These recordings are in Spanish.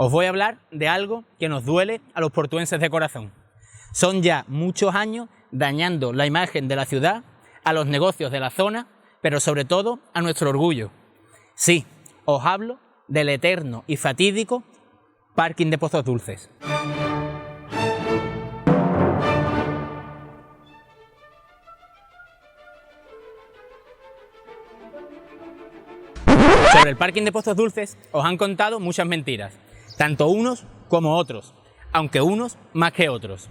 Os voy a hablar de algo que nos duele a los portuenses de corazón. Son ya muchos años dañando la imagen de la ciudad, a los negocios de la zona, pero sobre todo a nuestro orgullo. Sí, os hablo del eterno y fatídico Parking de Pozos Dulces. Sobre el Parking de Pozos Dulces os han contado muchas mentiras, tanto unos como otros, aunque unos más que otros.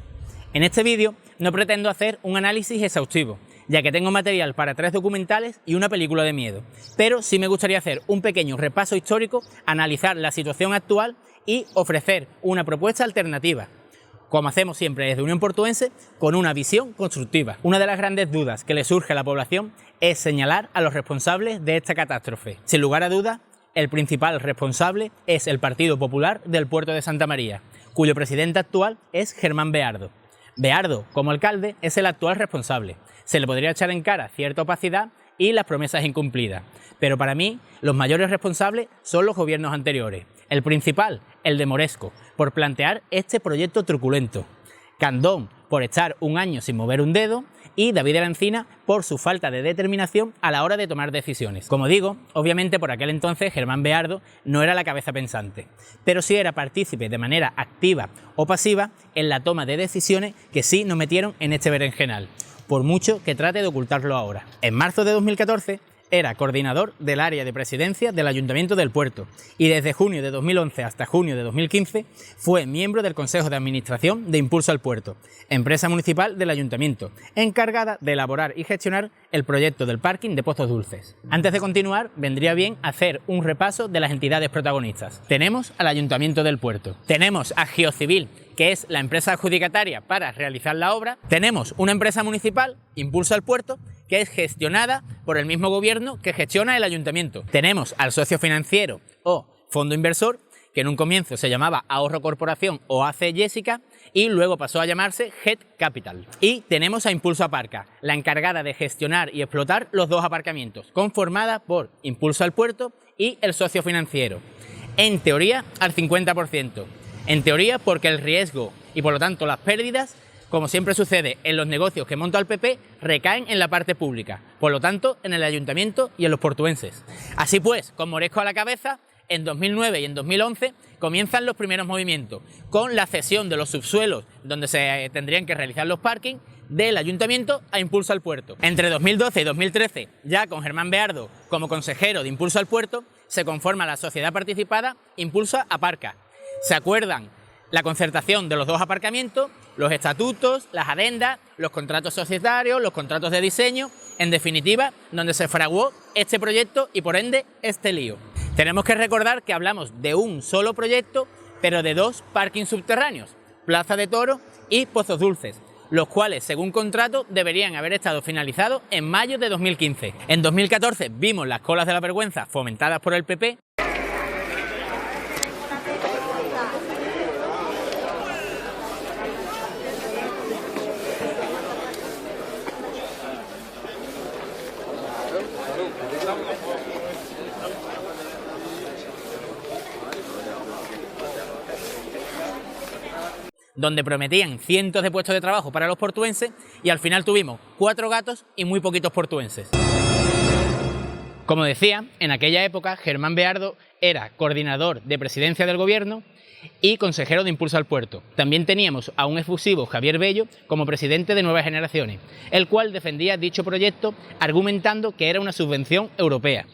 En este vídeo no pretendo hacer un análisis exhaustivo, ya que tengo material para 3 documentales y una película de miedo, pero sí me gustaría hacer un pequeño repaso histórico, analizar la situación actual y ofrecer una propuesta alternativa, como hacemos siempre desde Unión Portuense, con una visión constructiva. Una de las grandes dudas que le surge a la población es señalar a los responsables de esta catástrofe. Sin lugar a dudas, el principal responsable es el Partido Popular del Puerto de Santa María, cuyo presidente actual es Germán Beardo. Beardo, como alcalde, es el actual responsable. Se le podría echar en cara cierta opacidad y las promesas incumplidas, pero para mí los mayores responsables son los gobiernos anteriores. El principal, el de Moresco, por plantear este proyecto truculento. Candón, por estar un año sin mover un dedo, y David de la Encina por su falta de determinación a la hora de tomar decisiones. Como digo, obviamente por aquel entonces Germán Beardo no era la cabeza pensante, pero sí era partícipe de manera activa o pasiva en la toma de decisiones que sí nos metieron en este berenjenal, por mucho que trate de ocultarlo ahora. En marzo de 2014 era coordinador del área de presidencia del Ayuntamiento del Puerto y desde junio de 2011 hasta junio de 2015 fue miembro del Consejo de Administración de Impulso al Puerto, empresa municipal del Ayuntamiento, encargada de elaborar y gestionar el proyecto del Parking de Pozos Dulces. Antes de continuar, vendría bien hacer un repaso de las entidades protagonistas. Tenemos al Ayuntamiento del Puerto, tenemos a Geocivil, que es la empresa adjudicataria para realizar la obra, tenemos una empresa municipal, Impulso al Puerto, que es gestionada por el mismo gobierno que gestiona el ayuntamiento. Tenemos al socio financiero o fondo inversor, que en un comienzo se llamaba Ahorro Corporación o AC Jessica y luego pasó a llamarse Head Capital. Y tenemos a Impulso Aparca, la encargada de gestionar y explotar los 2 aparcamientos, conformada por Impulso al Puerto y el socio financiero. En teoría, al 50%. En teoría, porque el riesgo y por lo tanto las pérdidas, como siempre sucede en los negocios que monta el PP, recaen en la parte pública, por lo tanto en el ayuntamiento y en los portuenses. Así pues, con Moresco a la cabeza, en 2009 y en 2011 comienzan los primeros movimientos, con la cesión de los subsuelos donde se tendrían que realizar los parkings del ayuntamiento a Impulso al Puerto. Entre 2012 y 2013, ya con Germán Beardo como consejero de Impulso al Puerto, se conforma la sociedad participada Impulso Aparca. Se acuerdan la concertación de los 2 aparcamientos, los estatutos, las adendas, los contratos societarios, los contratos de diseño, en definitiva, donde se fraguó este proyecto y por ende este lío. Tenemos que recordar que hablamos de un solo proyecto, pero de 2 parkings subterráneos, Plaza de Toros y Pozos Dulces, los cuales, según contrato, deberían haber estado finalizados en mayo de 2015. En 2014 vimos las colas de la vergüenza fomentadas por el PP, donde prometían cientos de puestos de trabajo para los portuenses y al final tuvimos 4 gatos y muy poquitos portuenses. Como decía, en aquella época Germán Beardo era coordinador de presidencia del gobierno y consejero de Impulso al Puerto. También teníamos a un efusivo Javier Bello como presidente de Nuevas Generaciones, el cual defendía dicho proyecto argumentando que era una subvención europea.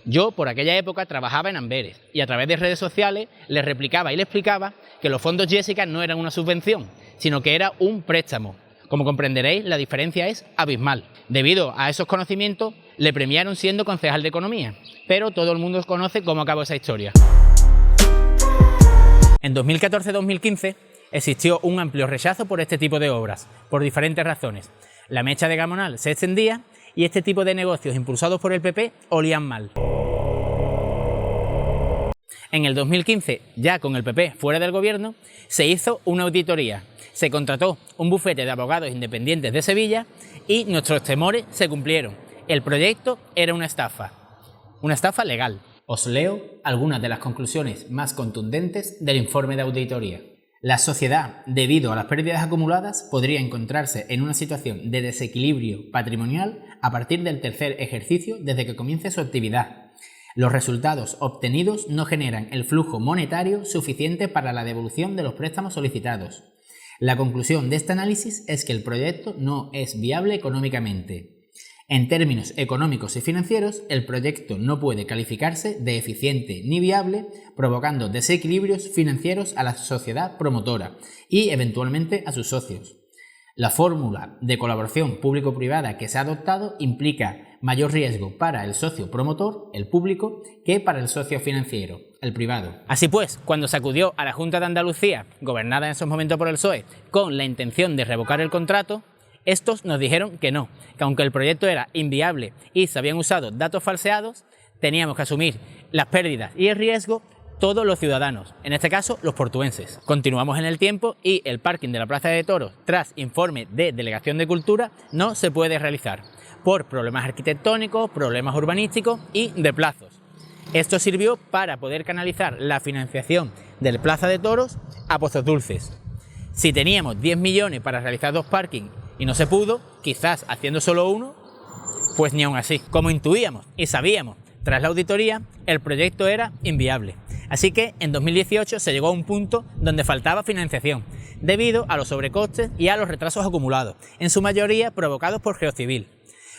Yo, por aquella época, trabajaba en Amberes y a través de redes sociales le replicaba y le explicaba que los fondos Jessica no eran una subvención, sino que era un préstamo. Como comprenderéis, la diferencia es abismal. Debido a esos conocimientos, le premiaron siendo concejal de Economía, pero todo el mundo conoce cómo acabó esa historia. En 2014-2015 existió un amplio rechazo por este tipo de obras, por diferentes razones. La mecha de Gamonal se extendía y este tipo de negocios impulsados por el PP olían mal. En el 2015, ya con el PP fuera del gobierno, se hizo una auditoría. Se contrató un bufete de abogados independientes de Sevilla y nuestros temores se cumplieron. El proyecto era una estafa legal. Os leo algunas de las conclusiones más contundentes del informe de auditoría. La sociedad, debido a las pérdidas acumuladas, podría encontrarse en una situación de desequilibrio patrimonial a partir del tercer ejercicio desde que comience su actividad. Los resultados obtenidos no generan el flujo monetario suficiente para la devolución de los préstamos solicitados. La conclusión de este análisis es que el proyecto no es viable económicamente. En términos económicos y financieros, el proyecto no puede calificarse de eficiente ni viable, provocando desequilibrios financieros a la sociedad promotora y eventualmente a sus socios. La fórmula de colaboración público-privada que se ha adoptado implica mayor riesgo para el socio promotor, el público, que para el socio financiero, el privado. Así pues, cuando se acudió a la Junta de Andalucía, gobernada en esos momentos por el PSOE, con la intención de revocar el contrato, estos nos dijeron que no, que aunque el proyecto era inviable y se habían usado datos falseados, teníamos que asumir las pérdidas y el riesgo todos los ciudadanos, en este caso los portuenses. Continuamos en el tiempo y el parking de la Plaza de Toros, tras informe de Delegación de Cultura, no se puede realizar por problemas arquitectónicos, problemas urbanísticos y de plazos. Esto sirvió para poder canalizar la financiación del Plaza de Toros a Pozos Dulces. Si teníamos 10 millones para realizar 2 parkings y no se pudo, quizás haciendo solo uno, pues ni aún así. Como intuíamos y sabíamos tras la auditoría, el proyecto era inviable. Así que en 2018 se llegó a un punto donde faltaba financiación, debido a los sobrecostes y a los retrasos acumulados, en su mayoría provocados por Geocivil,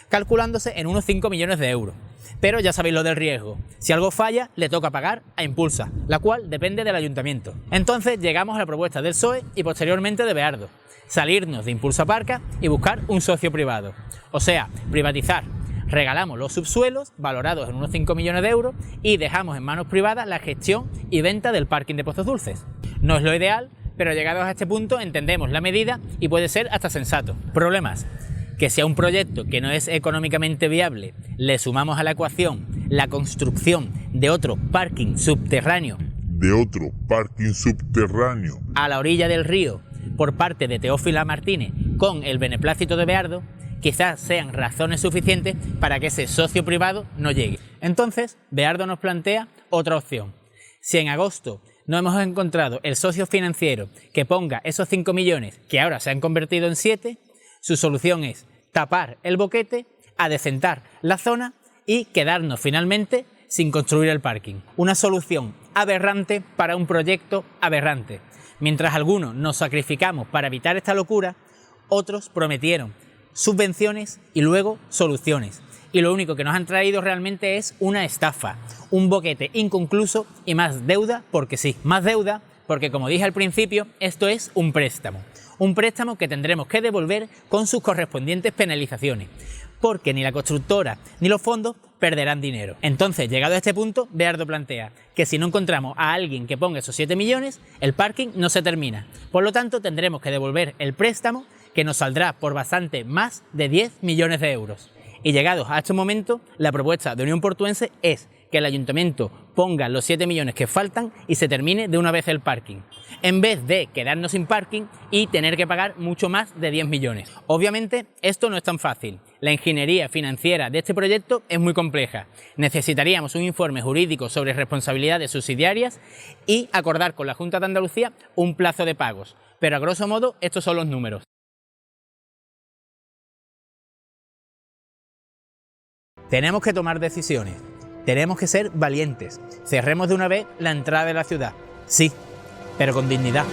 calculándose en unos 5 millones de euros. Pero ya sabéis lo del riesgo. Si algo falla, le toca pagar a Impulsa, la cual depende del ayuntamiento. Entonces llegamos a la propuesta del PSOE y posteriormente de Beardo: salirnos de Impulsa Parca y buscar un socio privado. O sea, privatizar. Regalamos los subsuelos, valorados en unos 5 millones de euros, y dejamos en manos privadas la gestión y venta del parking de Pozos Dulces. No es lo ideal, pero llegados a este punto entendemos la medida y puede ser hasta sensato. Problemas: que si a un proyecto que no es económicamente viable le sumamos a la ecuación la construcción de otro parking subterráneo a la orilla del río por parte de Teófila Martínez con el beneplácito de Beardo, quizás sean razones suficientes para que ese socio privado no llegue. Entonces, Beardo nos plantea otra opción. Si en agosto no hemos encontrado el socio financiero que ponga esos 5 millones que ahora se han convertido en 7, su solución es tapar el boquete, adecentar la zona y quedarnos finalmente sin construir el parking. Una solución aberrante para un proyecto aberrante. Mientras algunos nos sacrificamos para evitar esta locura, otros prometieron subvenciones y luego soluciones. Y lo único que nos han traído realmente es una estafa, un boquete inconcluso y más deuda porque sí. Más deuda porque, como dije al principio, esto es un préstamo. Un préstamo que tendremos que devolver con sus correspondientes penalizaciones, porque ni la constructora ni los fondos perderán dinero. Entonces, llegado a este punto, Beardo plantea que si no encontramos a alguien que ponga esos 7 millones, el parking no se termina. Por lo tanto, tendremos que devolver el préstamo, que nos saldrá por bastante más de 10 millones de euros. Y llegados a este momento, la propuesta de Unión Portuense es que el ayuntamiento ponga los 7 millones que faltan y se termine de una vez el parking, en vez de quedarnos sin parking y tener que pagar mucho más de 10 millones. Obviamente, esto no es tan fácil. La ingeniería financiera de este proyecto es muy compleja. Necesitaríamos un informe jurídico sobre responsabilidades subsidiarias y acordar con la Junta de Andalucía un plazo de pagos. Pero a grosso modo, estos son los números. Tenemos que tomar decisiones. Tenemos que ser valientes. Cerremos de una vez la entrada de la ciudad. Sí, pero con dignidad.